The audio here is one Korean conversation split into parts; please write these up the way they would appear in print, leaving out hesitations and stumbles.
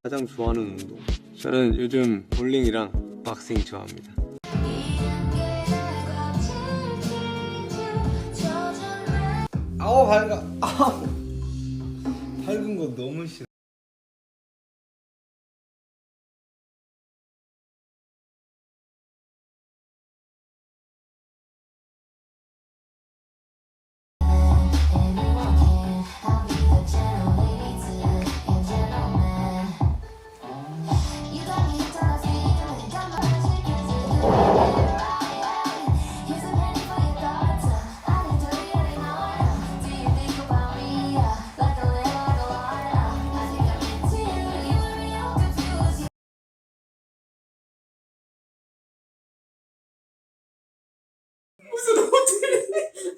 가장 좋아하는 운동. 저는 요즘 볼링이랑 박싱 좋아합니다. 아우 밝아. 아우 밝은 거 너무 싫어.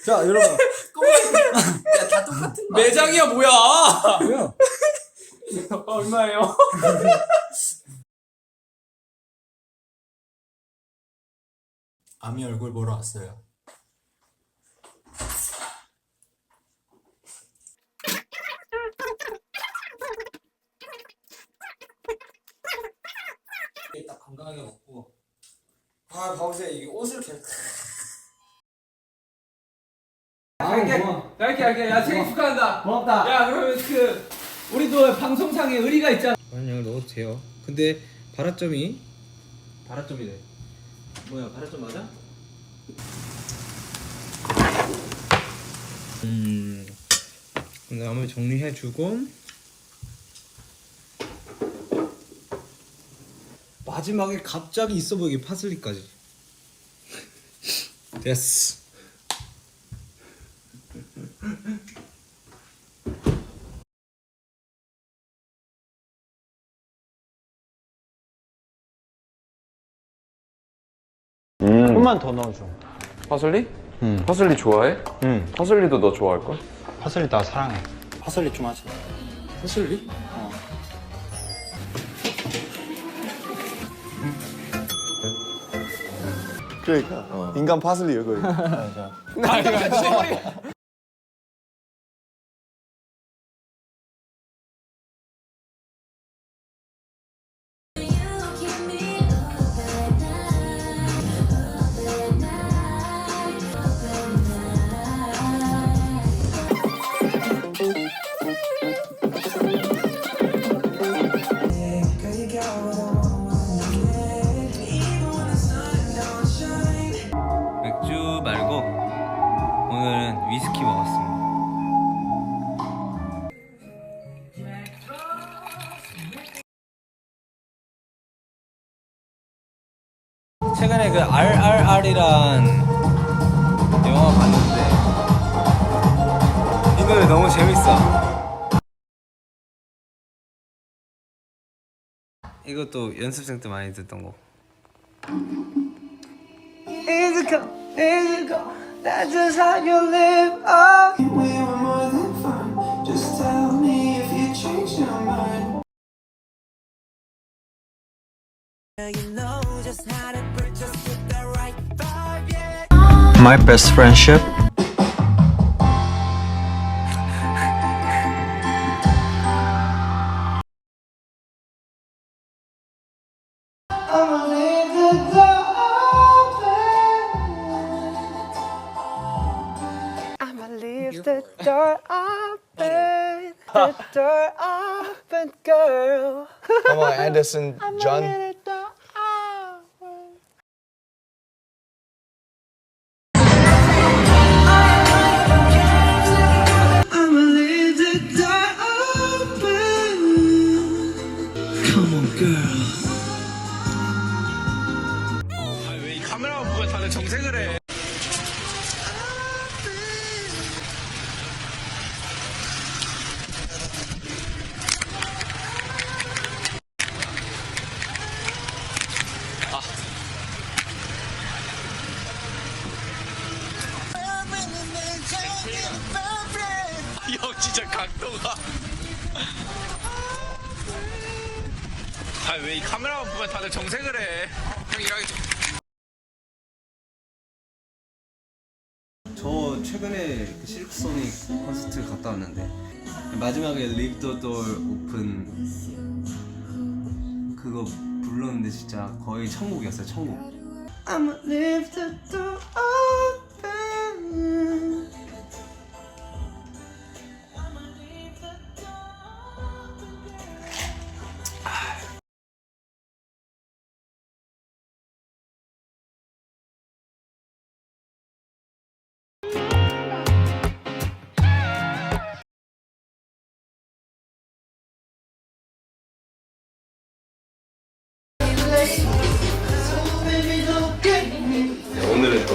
자 여러분 야다 똑같은 거 매장이야 뭐야? 뭐야? 얼마예요? 아미 얼굴 보러 왔어요. 딱 건강하게 먹고. 아 봐보세요 이게 옷을 계속. 갈게. 야 생일 축하한다. 고맙다. 야 그러면 우리도 방송상에 의리가 있잖아. 그냥 넣어도 돼요. 근데 발화점이래. 뭐야 발화점 맞아? 그다음에 정리해주고 마지막에 갑자기 있어 보이게 파슬리까지. 됐어. 조금만 더 넣어줘. 파슬리? 파슬리 좋아해? 파슬리도 너 좋아할걸? 파슬리 나 사랑해. 파슬리 좀 하자. 파슬리? 그러니까 인간 파슬리요 거의. 맥주 말고 오늘은 위스키 먹었습니다. 최근에 그 RRR이란 영화 봤는데 이 노래 너무 재밌어. 이것도 연습생 때 많이 듣던 거. That's just how you live. We were more than fun. Just tell me if you change your mind. You know just how to put just with the right vibe, yeah. My best friendship. I'ma leave the door open. I'ma leave the door open. The door open, girl. Come on, Anderson, I'ma John. leave the door open. I'ma leave the door open. Come on, girl. 왜 이 카메라 보고 다들 정색을 해? 형 진짜 각도가. 왜 이 카메라만 보면 다들 정색을 해? 형 이러기 저 최근에 그 실크소닉 콘서트 갔다 왔는데 마지막에 Leave the Door Open 그거 불렀는데 진짜 거의 천국이었어요. 천국. I'ma leave the door open. 오늘은 또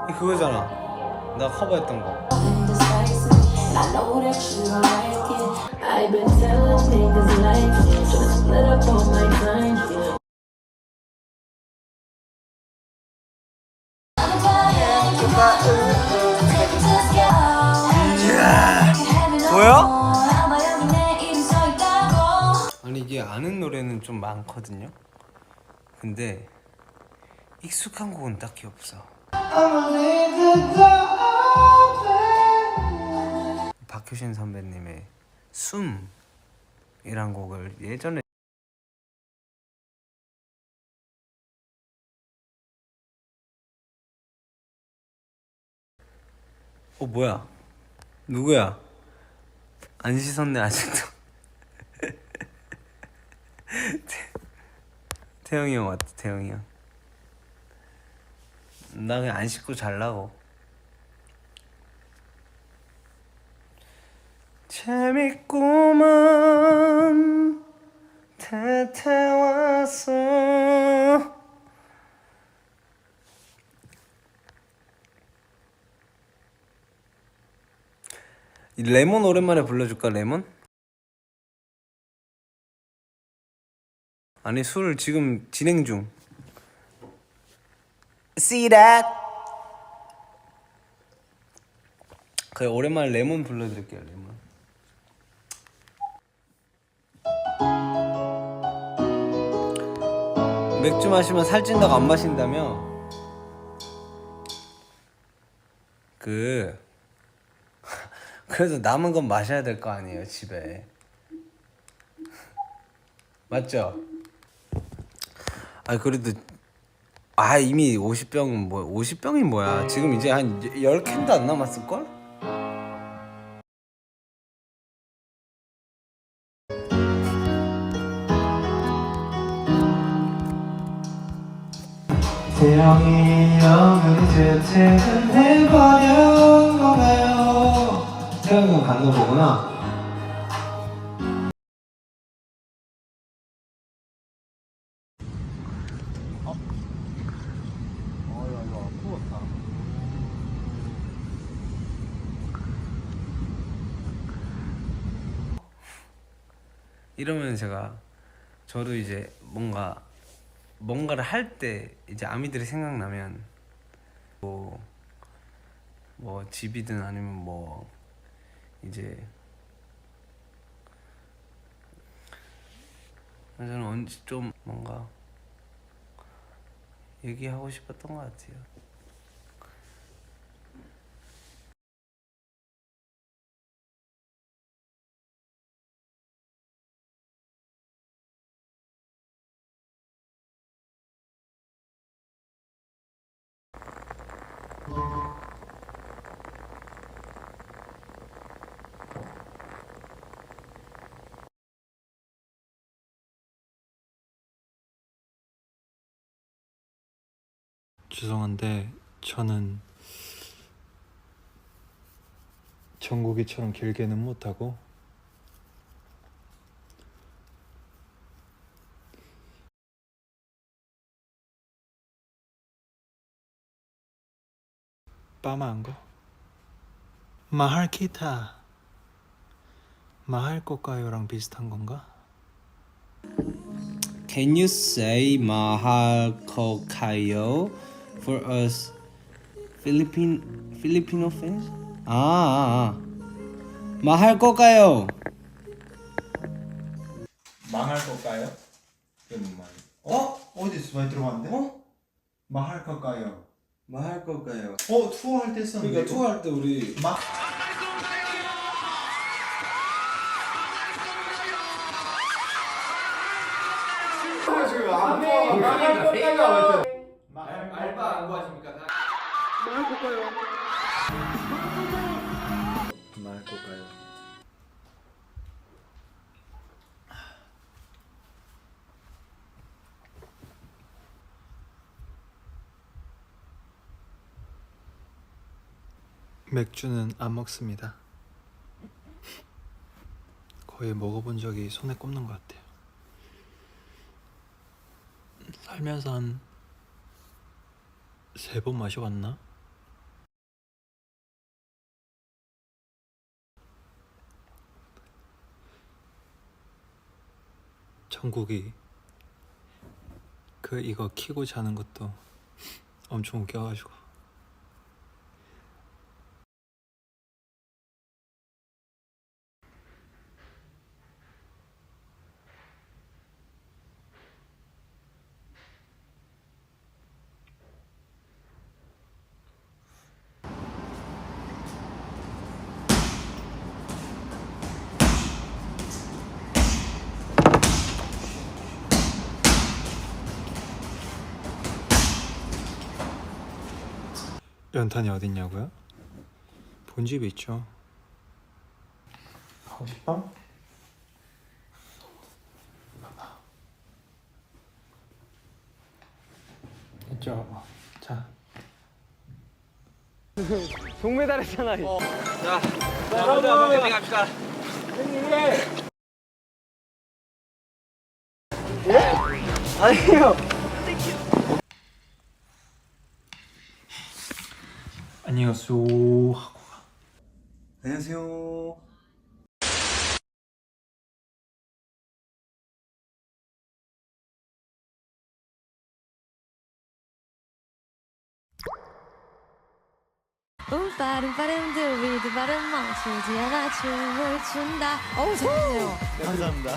이 그거잖아. 나 커버했던 거. I've been telling niggas like just split up all my time. 뭐야? 아니 이게 아는 노래는 좀 많거든요. 근데 익숙한 곡은 딱히 없어. I'ma leave the door open. 박효신 선배님의 숨이란 곡을 예전에 뭐야? 누구야? 안 씻었네 아직도. 태영이 형 왔다. 태영이 형. 나 그냥 안 씻고 잘라고. 재밌구만 태태와서. 이 레몬 오랜만에 불러줄까? 레몬? 아니 술 지금 진행 중. See that? 그래 오랜만에 레몬 불러드릴게요. 레몬. 맥주 마시면 살찐다고 안 마신다며? 그래도 남은 건 마셔야 될 거 아니에요 집에. 맞죠? 아 그래도 이미 50병은 50병이 뭐야. 지금 이제 한 10캔도 안 남았을걸? 태양이 형은 이제 퇴근해버린 건가요? 태양이 형 갔나 보구나. 이러면 저도 이제 뭔가를 할 때 이제 아미들이 생각나면 뭐 집이든 아니면 뭐 이제 저는 언제 좀 뭔가 얘기하고 싶었던 것 같아요. 죄송한데 저는 정국이처럼 길게는 못하고 빠마한 거? 마할 기타 마할 것까요랑 비슷한 건가? Can you say mahal kokayo for us Filipino fans? mahal kokayo. 망할 걸까요? 그게 뭔 말이야? 어디서 많이 들어봤는데? 뭐 할 걸까요? 뭐 할 걸까요? 투어할 때 썼는데. 그러니까 투어할 때 우리 뭐 할 걸까요? 맥주는 안 먹습니다. 거의 먹어본 적이 손에 꼽는 것 같아요. 살면서 한 3번 마셔봤나? 정국이 이거 키고 자는 것도 엄청 웃겨가지고. 연탄이 어딨냐고요? 본집에 있죠. 하고 싶어? 있죠. 자. 갑시다. 안녕하세요 하고 가. 안녕하세요. 빠름빠름 두비두바름 멈추지 않아 춤을 춘다. 어우, 잘하네요. 감사합니다.